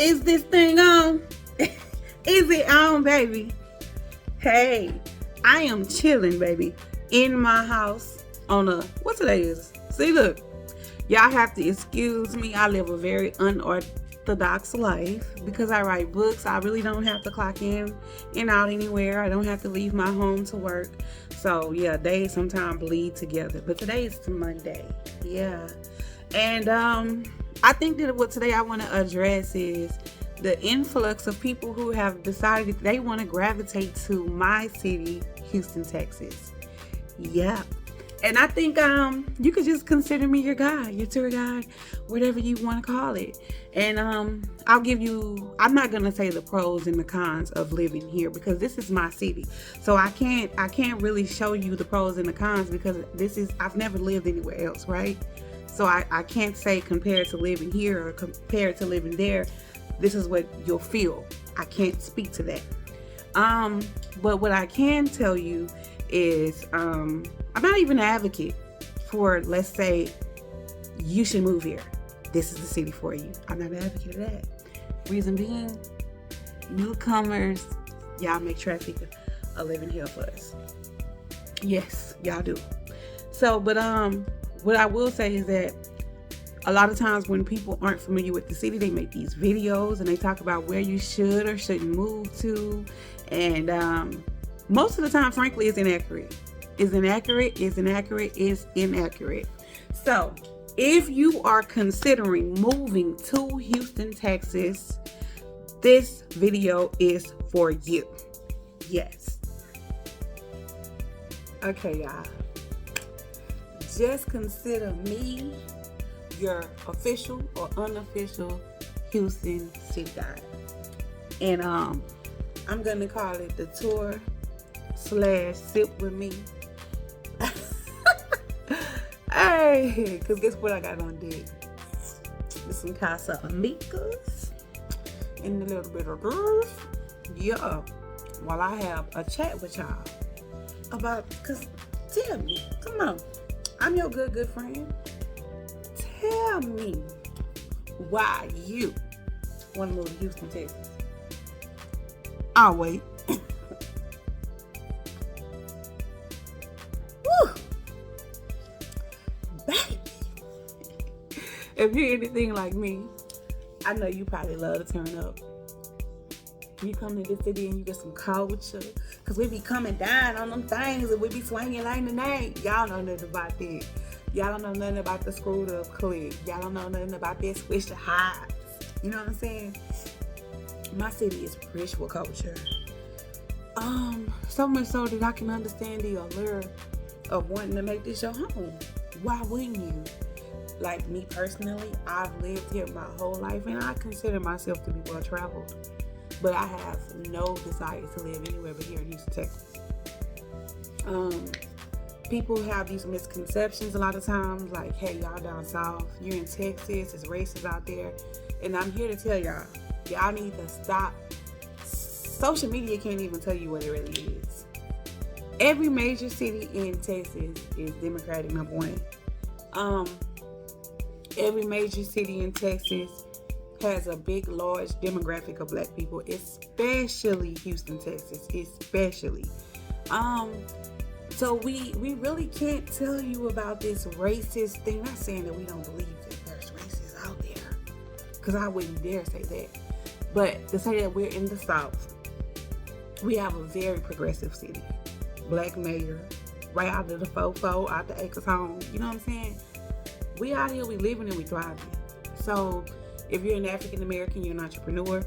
Is this thing on? Is it on, baby? Hey, I am chilling, baby, in my house on a, what today is? See, look, y'all have to excuse me. I live a very unorthodox life because I write books. I really don't have to clock in and out anywhere. I don't have to leave my home to work. So, yeah, days sometimes bleed together. But today is Monday. Yeah. And I think that what today I want to address is the influx of people who have decided they want to gravitate to my city, Houston, Texas. Yeah. And I think you could just consider me your guide, your tour guide, whatever you want to call it. And I'll give you, I'm not going to say the pros and the cons of living here because this is my city. So I can't really show you the pros and the cons because I've never lived anywhere else, right? So I can't say compared to living here or compared to living there, this is what you'll feel. I can't speak to that. But what I can tell you is I'm not even an advocate for, let's say, you should move here. This is the city for you. I'm not an advocate of that. Reason being, newcomers, y'all make traffic a living hell for us. Yes, y'all do. So, but what I will say is that a lot of times when people aren't familiar with the city, they make these videos and they talk about where you should or shouldn't move to. And most of the time, frankly, it's inaccurate. Is inaccurate. So if you are considering moving to Houston, Texas, this video is for you. Yes. Okay, y'all. Just consider me your official or unofficial Houston city guide. And I'm gonna call it the tour / sip with me. Hey, because guess what I got on deck? With some Casamigos and a little bit of girls. Yeah. While I have a chat with y'all about, because tell me, come on. I'm your good friend. Tell me why you want to move to Houston, Texas. I'll wait. Woo. Baby. If you're anything like me, I know you probably love to turn up. You come to this city and you get some culture. Because we be coming down on them things and we be swinging like the night. Y'all know nothing about that. Y'all don't know nothing about the screwed up clique. Y'all don't know nothing about that switch to highs. You know what I'm saying? My city is rich with culture. So much so that I can understand the allure of wanting to make this your home. Why wouldn't you? Like me personally, I've lived here my whole life and I consider myself to be well traveled. But I have no desire to live anywhere but here in Houston, Texas. People have these misconceptions a lot of times, like, hey, y'all down south, you're in Texas, it's racist out there. And I'm here to tell y'all need to stop. Social media can't even tell you what it really is. Every major city in Texas is Democratic, number one. Every major city in Texas has a big, large demographic of black people, especially Houston, Texas, especially. So we really can't tell you about this racist thing. Not saying that we don't believe that there's racists out there, because I wouldn't dare say that. But to say that we're in the South, we have a very progressive city. Black mayor, right out of the fofo, out the acres home. You know what I'm saying? We out here, we living and we thriving. So if you're an African American, you're an entrepreneur.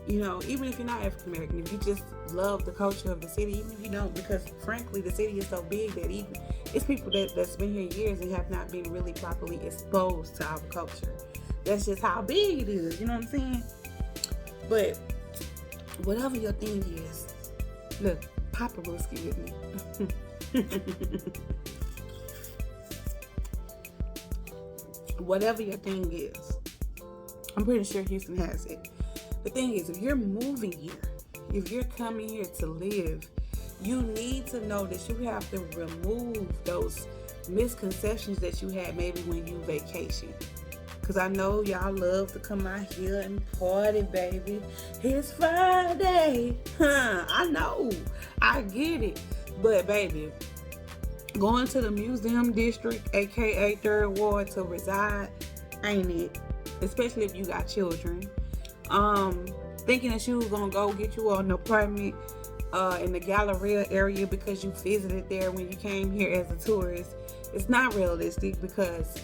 You know, even if you're not African American, if you just love the culture of the city, even if you don't, because frankly, the city is so big that even it's people that's been here years and have not been really properly exposed to our culture. That's just how big it is. You know what I'm saying? But whatever your thing is, look, Papa Brewski with me. Whatever your thing is, I'm pretty sure Houston has it. The thing is, if you're moving here, if you're coming here to live, you need to know that you have to remove those misconceptions that you had maybe when you vacation. Because I know y'all love to come out here and party, baby. It's Friday. I know. I get it. But, baby, going to the museum district, aka 3rd Ward, to reside, ain't it? Especially if you got children. Thinking that you was going to go get you an apartment in the Galleria area because you visited there when you came here as a tourist, it's not realistic because,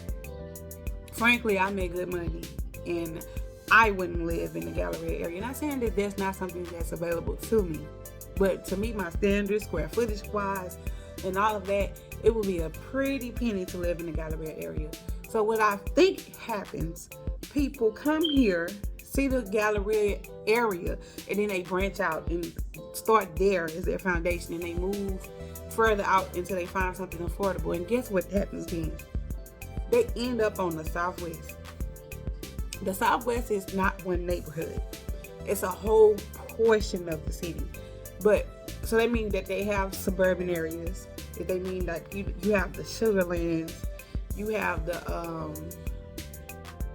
frankly, I make good money and I wouldn't live in the Galleria area. Not saying that that's not something that's available to me, but to meet my standards, square footage wise, and all of that, it would be a pretty penny to live in the Galleria area. So what I think happens, people come here, see the Galleria area, and then they branch out and start there as their foundation, and they move further out until they find something affordable. And guess what happens then? They end up on the Southwest. The Southwest is not one neighborhood. It's a whole portion of the city. But so that means that they have suburban areas. They mean like you have the Sugarlands, you have the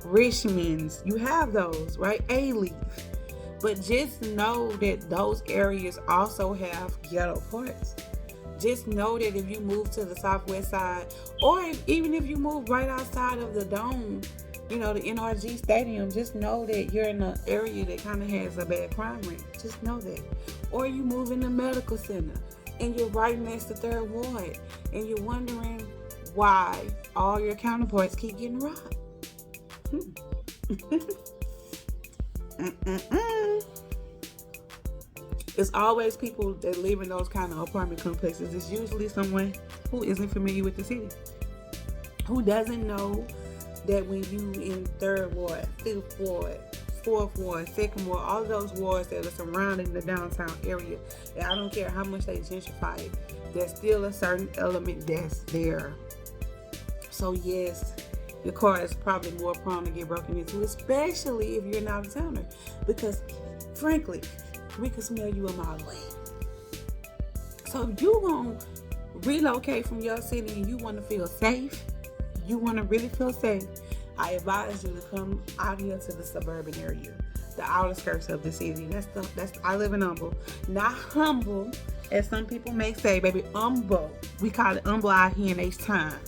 Richmonds, you have those, right? A-Leaf. But just know that those areas also have ghetto parts. Just know that if you move to the Southwest side, or even if you move right outside of the Dome, the NRG Stadium, just know that you're in an area that kind of has a bad crime rate. Just know that. Or you move in the medical center, and you're right next to 3rd Ward, and you're wondering why all your counterparts keep getting robbed. It's always people that live in those kind of apartment complexes. It's usually someone who isn't familiar with the city, who doesn't know that when you in 3rd Ward, 5th Ward, 4th Ward, 2nd Ward, all those wards that are surrounding the downtown area, and I don't care how much they gentrify it, there's still a certain element that's there. So yes, your car is probably more prone to get broken into, especially if you're an out-of-towner, because frankly, we can smell you a mile away. So if you gonna relocate from your city and you want to feel safe, you want to really feel safe, I advise you to come out here to the suburban area, the outer skirts of the city. That's I live in Humble, not humble as some people may say, baby. Humble. We call it humble out here in H-Town.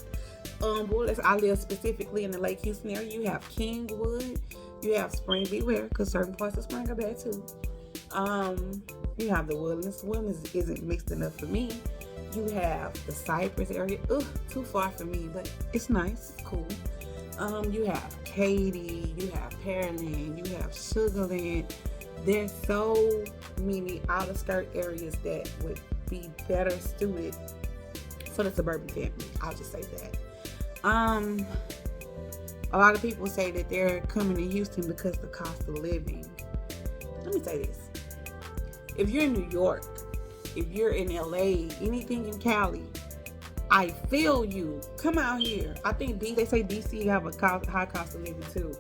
Humble. I live specifically in the Lake Houston area. You have Kingwood, you have Spring. Beware, because certain parts of Spring are bad too. You have the Woodlands. Woodlands isn't mixed enough for me. You have the Cypress area. Ugh, too far for me, but it's nice. It's cool. You have Katy. You have Pearland. You have Sugarland. There's so many outer skirt areas that would be better suited for the suburban family. I'll just say that. A lot of people say that they're coming to Houston because of the cost of living. Let me say this. If you're in New York, if you're in LA, anything in Cali, I feel you. Come out here. I think they say DC have a high cost of living too.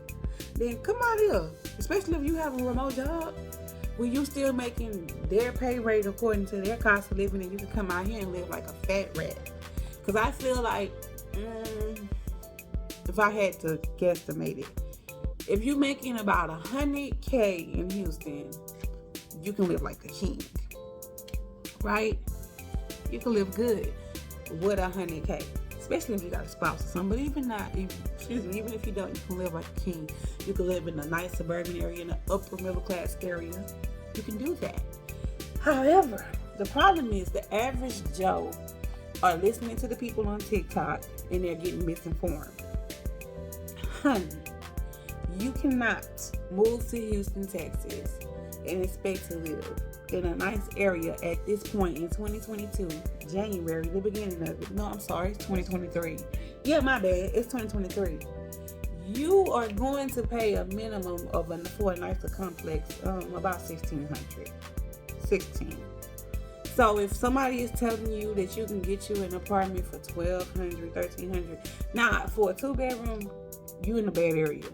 Then come out here, especially if you have a remote job where you still making their pay rate according to their cost of living, and you can come out here and live like a fat rat. Because I feel like, if I had to guesstimate it, if you're making about $100K in Houston, you can live like a king, right? You can live good with $100K, especially if you got a spouse or something. But even if you don't, you can live like a king. You can live in a nice suburban area, in an upper middle class area. You can do that. However, the problem is the average Joe are listening to the people on TikTok and they're getting misinformed. Honey, you cannot move to Houston, Texas and expect to live in a nice area at this point in 2022, January, the beginning of it. No, I'm sorry, it's 2023. Yeah, my bad, it's 2023. You are going to pay a minimum for a nicer complex, about $1,600. $16. So if somebody is telling you that you can get you an apartment for $1,200, $1,300, now for a 2-bedroom, you in a bad area.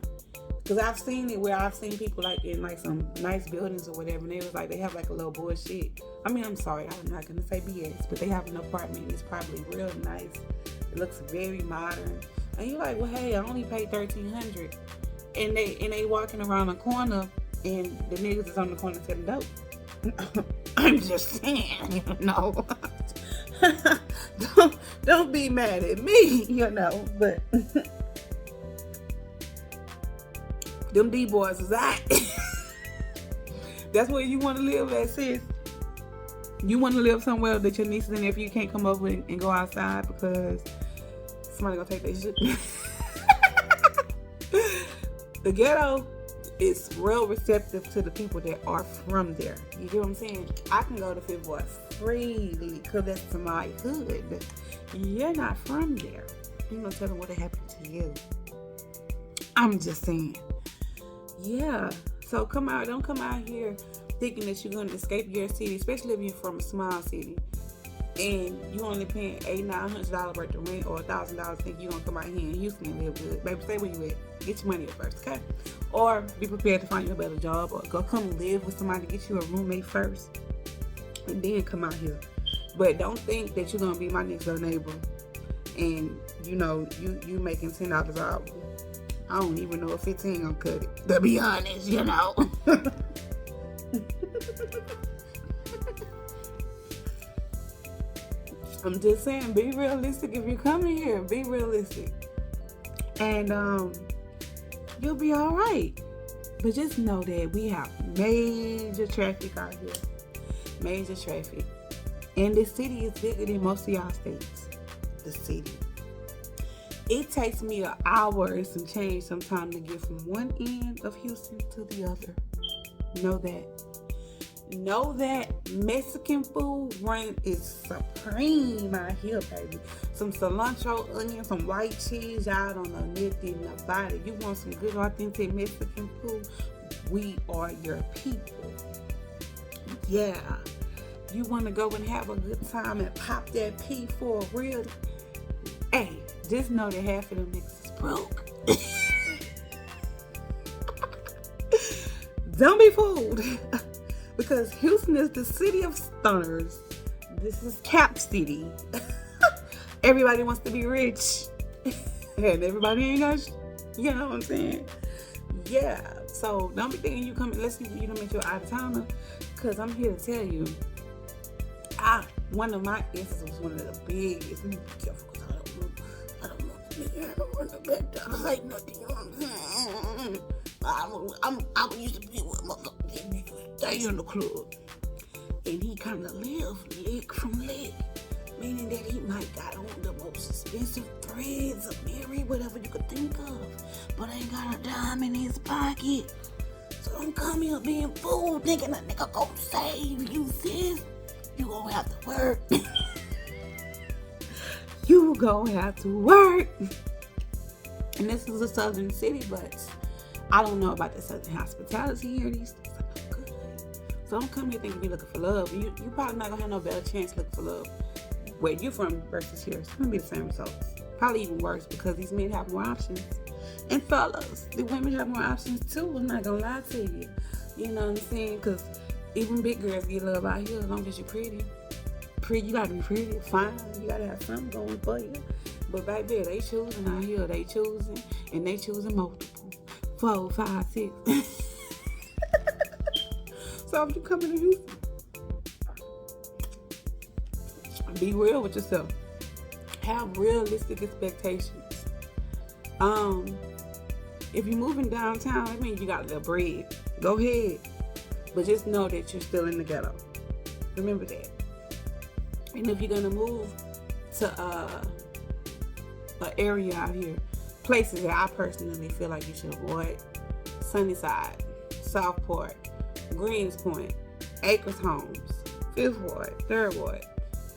Because I've seen it where I've seen people like in like some nice buildings or whatever, and they was like, they have like a little bullshit. I mean, I'm sorry, I'm not gonna say BS, but they have an apartment. It's probably real nice. It looks very modern, and you're like, well, hey, I only paid $1,300, and they walking around the corner, and the niggas is on the corner selling dope. I'm just saying, you know. don't be mad at me, you know, but. Them D boys is out. That's where you want to live at, sis. You want to live somewhere that your nieces and nephews can't come over and go outside because somebody gonna take that shit. The ghetto is real receptive to the people that are from there. You get what I'm saying? I can go to Fifth Ward freely because that's my hood. You're not from there. You're gonna tell them what happened to you. I'm just saying. Yeah, so don't come out here thinking that you're gonna escape your city, especially if you're from a small city and you only paying $800-900 worth of rent or $1,000. Think you're gonna come out here in Houston and live good, baby? Stay where you at. Get your money up first, okay? Or be prepared to find you a better job, or go come live with somebody, get you a roommate first, and then come out here. But don't think that you're gonna be my next door neighbor and you know you making $10 an hour. I don't even know if 15 gonna cut it, to be honest, you know. I'm just saying, be realistic. If you're coming here, be realistic. And you'll be all right. But just know that we have major traffic out here. Major traffic. And the city is bigger than most of y'all states. The city. It takes me an hour and some change sometimes to get from one end of Houston to the other. Know that. Know that Mexican food reign is supreme out here, baby. Some cilantro, onion, some white cheese. Y'all don't know nothing about it. You want some good, authentic Mexican food? We are your people. Yeah. You want to go and have a good time and pop that P for a real? Hey. Just know that half of them niggas is broke. Don't be fooled. Because Houston is the city of stunners. This is Cap City. Everybody wants to be rich. And everybody ain't got you know what I'm saying? Yeah. So don't be thinking you coming, let's see if you don't make your out of towner. Because I'm here to tell you. One of my exes was one of the biggest. Let me be careful because I don't want to bet that I like nothing. I used to be with my stay in the club. And he kind of lived leg from leg. Meaning that he might got on the most expensive threads, a berry, whatever you could think of. But ain't got a dime in his pocket. So don't come here being fooled thinking a nigga gonna save you, sis. You gonna have to work. You gonna have to work. And this is a southern city, but I don't know about the southern hospitality here. These things are no good. So don't come here thinking you're looking for love. You probably not gonna have no better chance looking for love where you from versus here. It's gonna be the same results. Probably even worse because these men have more options. And fellas, the women have more options too. I'm not gonna lie to you. You know what I'm saying? Because even big girls get love out here as long as you're pretty. You gotta be pretty, fine. You gotta have something going for you. But baby, they choosing out here. They choosing, and they choosing multiple. 4, 5, 6. So if you come to Houston, be real with yourself. Have realistic expectations. If you're moving downtown, that means you got a little bread. Go ahead. But just know that you're still in the ghetto. Remember that. And if you're gonna move to an area out here, places that I personally feel like you should avoid: Sunnyside, Southport, Greenspoint, Acres Homes, 5th Ward, 3rd Ward.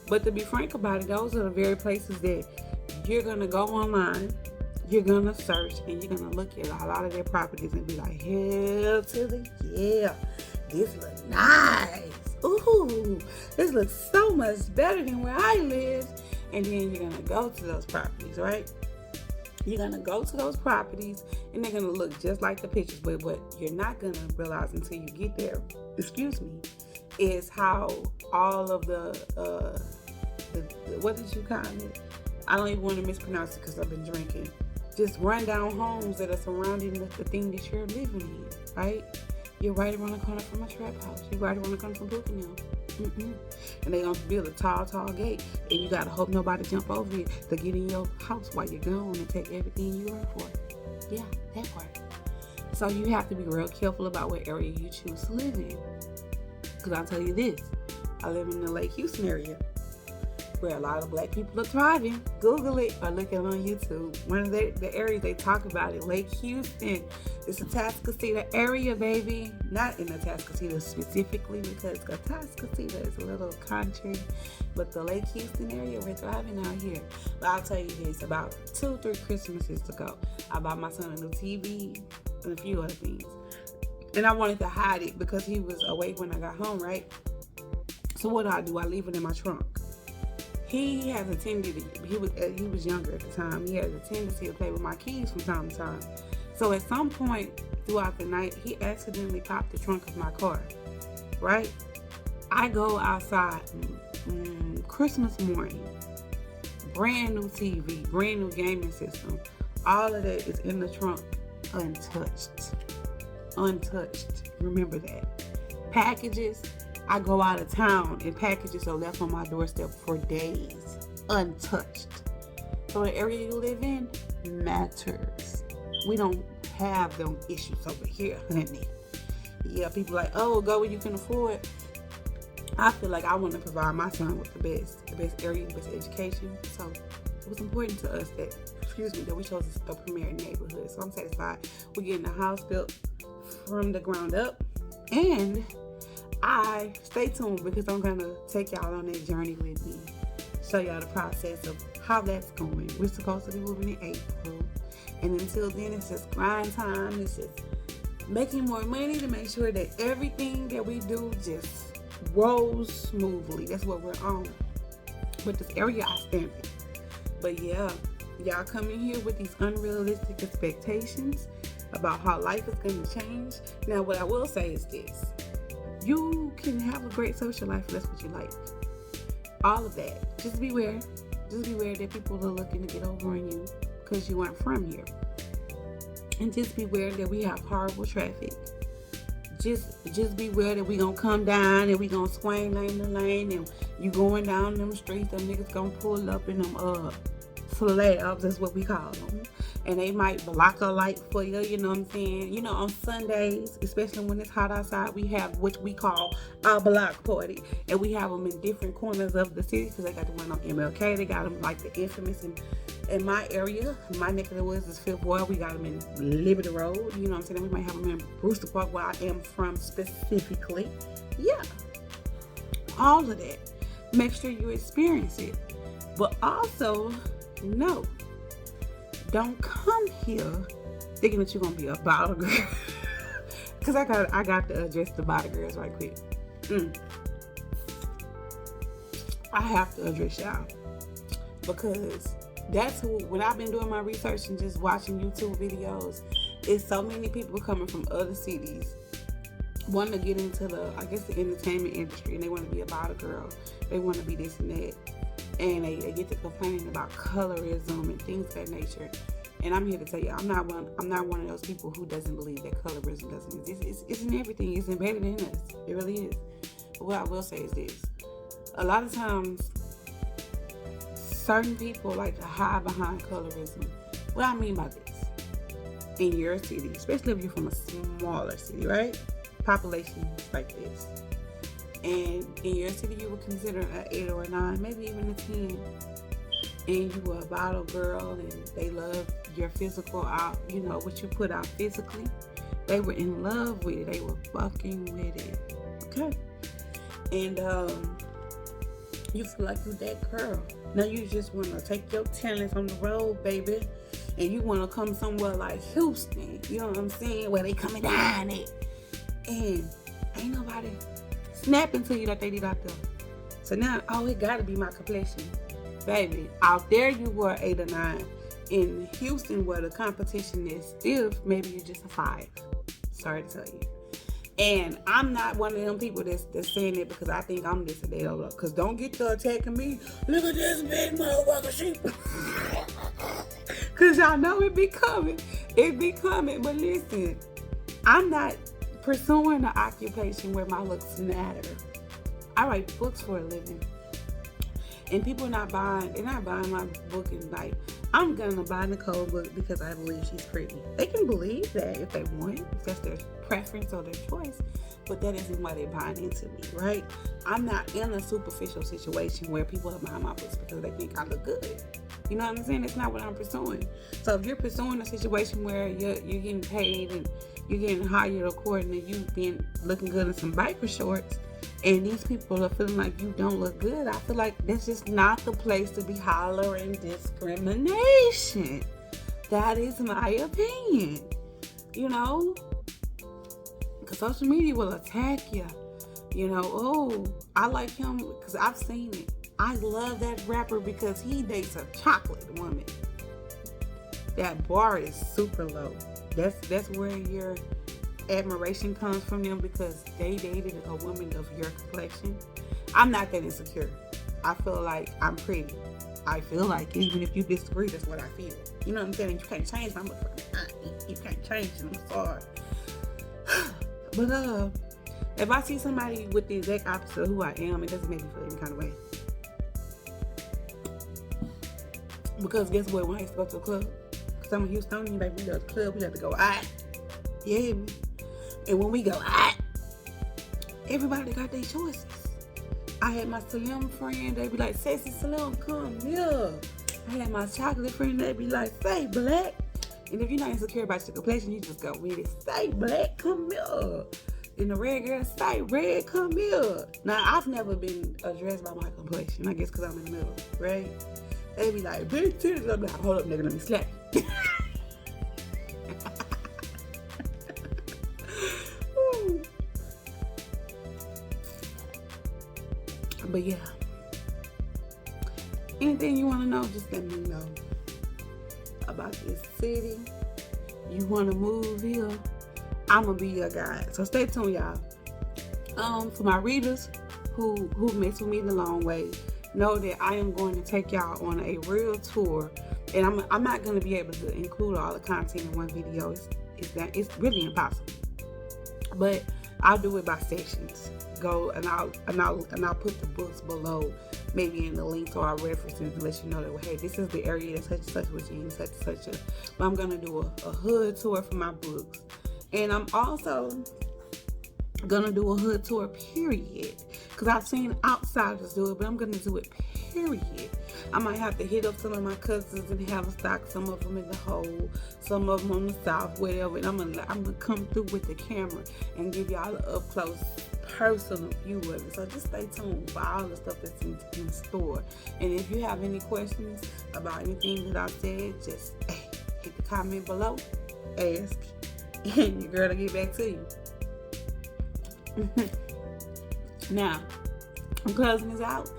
But to be frank about it, those are the very places that you're gonna go online, you're gonna search, and you're gonna look at a lot of their properties and be like, hell to the yeah, this looks nice. Ooh, this looks so much better than where I live. And then you're gonna go to those properties, right? You're going to go to those properties and they're going to look just like the pictures. But what you're not going to realize until you get there, is how all of the what did you call it? I don't even want to mispronounce it because I've been drinking. Just run down homes that are surrounding the thing that you're living in, right? You're right around the corner from a trap house. You're right around the corner from Brooklyn. And they gonna build a tall gate, and you gotta hope nobody jump over it to get in your house while you're gone and take everything you work for. Yeah, that part. So you have to be real careful about what area you choose to live in. Because I'll tell you this, I live in the Lake Houston area, where a lot of black people are thriving. Google it or look it on YouTube. One of the areas they talk about it, Lake Houston. It's a Atascocita area, baby. Not in Atascocita specifically, because Atascocita is a little country. But the Lake Houston area, we're thriving out here. But I'll tell you this, about 2-3 Christmases ago, I bought my son a new TV and a few other things. And I wanted to hide it because he was awake when I got home, right? So what do? I leave it in my trunk. He has a tendency, he was younger at the time, he has a tendency to play with my keys from time to time. So at some point throughout the night, he accidentally popped the trunk of my car, right? I go outside Christmas morning, brand new TV, brand new gaming system. All of that is in the trunk, untouched. Remember that. Packages, I go out of town and packages are left on my doorstep for days, untouched. So the area you live in matters. We don't have them issues over here, honey. Yeah, people like, oh, go where you can afford. I feel like I want to provide my son with the best area, the best education. So it was important to us that we chose a premier neighborhood. So I'm satisfied we're getting a house built from the ground up. And stay tuned, because I'm going to take y'all on that journey with me. Show y'all the process of how that's going. We're supposed to be moving in April. And until then, it's just grind time. It's just making more money to make sure that everything that we do just rolls smoothly. That's what we're on. But this area, I stand it. But yeah, y'all come in here with these unrealistic expectations about how life is going to change. Now, what I will say is this. You can have a great social life if that's what you like. All of that. Just beware. That people are looking to get over on you because you aren't from here. And just beware that we have horrible traffic. Just beware that we gonna come down and we gonna swing lane to lane, and you going down them streets, them niggas gonna pull up in them slabs, that's what we call them. And they might block a light for you, you know what I'm saying? You know, on Sundays, especially when it's hot outside, we have what we call a block party. And we have them in different corners of the city, because they got the one on MLK. They got them like the infamous in my area. My neck of the woods is Fifth Ward. We got them in Liberty Road. You know what I'm saying? We might have them in Brewster Park, where I am from specifically. Yeah. All of that. Make sure you experience it. But also, no. Don't come here thinking that you're gonna be a bottle girl. Cause I got to address the bottle girls right quick. I have to address y'all, because that's who, when I've been doing my research and just watching YouTube videos, it's so many people coming from other cities wanting to get into the entertainment industry, and they want to be a bottle girl. They want to be this and that. And they get to complaining about colorism and things of that nature. And I'm here to tell you, I'm not one of those people who doesn't believe that colorism doesn't exist. It's in everything. It's embedded in us. It really is. But what I will say is this. A lot of times, certain people like to hide behind colorism. What I mean by this, in your city, especially if you're from a smaller city, right? Population like this. And in your city, you would consider an 8 or a 9, maybe even a 10. And you were a bottle girl, and they loved your physical out, you know, what you put out physically. They were in love with it. They were fucking with it. Okay? And you feel like you're that girl. Now you just want to take your talents on the road, baby. And you want to come somewhere like Houston. You know what I'm saying? Where they coming down it. And ain't nobody snapping to you like they did out there. So now, it gotta be my complexion. Baby, out there you were 8 or 9, in Houston, where the competition is stiff, maybe you're just a 5. Sorry to tell you. And I'm not one of them people that's saying it because I think I'm this or that. Because don't get to attacking me. Look at this big motherfucker sheep. Because y'all know it be coming. It be coming. But listen, I'm not pursuing an occupation where my looks matter. I write books for a living. And people they're not buying my book and like, I'm gonna buy Nicole book because I believe she's pretty. They can believe that if they want, if that's their preference or their choice, but that isn't why they're buying into me, right? I'm not in a superficial situation where people are buying my books because they think I look good. You know what I'm saying? That's not what I'm pursuing. So if you're pursuing a situation where you're getting paid and you're getting hired according to you being looking good in some biker shorts, and these people are feeling like you don't look good, I feel like that's just not the place to be hollering discrimination. That is my opinion. You know? Because social media will attack you. You know, oh, I like him because I've seen it. I love that rapper because he dates a chocolate woman. That bar is super low. That's where your admiration comes from them, because they dated a woman of your complexion. I'm not that insecure. I feel like I'm pretty. I feel like even if you disagree, that's what I feel. You know what I'm saying? You can't change my motherfucking. You can't change them. I'm sorry. But if I see somebody with the exact opposite of who I am, it doesn't make me feel any kind of way. Because guess what? When I used to go to a club, because I'm a Houstonian, baby, we go to the club, we have to go out. You hear me? And when we go out, everybody got their choices. I had my Slim friend, they be like, Sexy Slim, come here. I had my chocolate friend, they be like, say black. And if you're not insecure about your complexion, you just go with it. Say black, come here. And the red girl, say red, come here. Now, I've never been addressed by my complexion. I guess because I'm in the middle, right? They be like, big titties. I'm like, hold up, nigga, let me slap you. But yeah, anything you want to know, just let me know about this city. You want to move here, I'm gonna be your guide. So stay tuned, y'all. For my readers who mess with me the long way, know that I am going to take y'all on a real tour, and I'm not going to be able to include all the content in one video. It's really impossible. But I'll do it by sections. Go and I'll put the books below, maybe in the links or our references, to let you know that, well, hey, this is the area that such and such was in, such and such. But I'm gonna do a hood tour for my books, and I'm also gonna do a hood tour, period, because I've seen outsiders do it, but I'm gonna do it, period. I might have to hit up some of my cousins and have a stock, some of them in the hole, some of them on the south, whatever, and I'm gonna come through with the camera and give y'all an up close personal view of it. So just stay tuned for all the stuff that's in store. And if you have any questions about anything that I've said, just hit the comment below, ask, and your girl will get back to you. Now, I'm closing this out.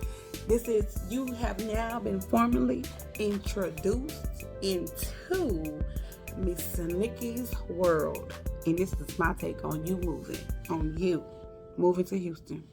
You have now been formally introduced into Miss Nikki's world. And this is my take on you moving to Houston.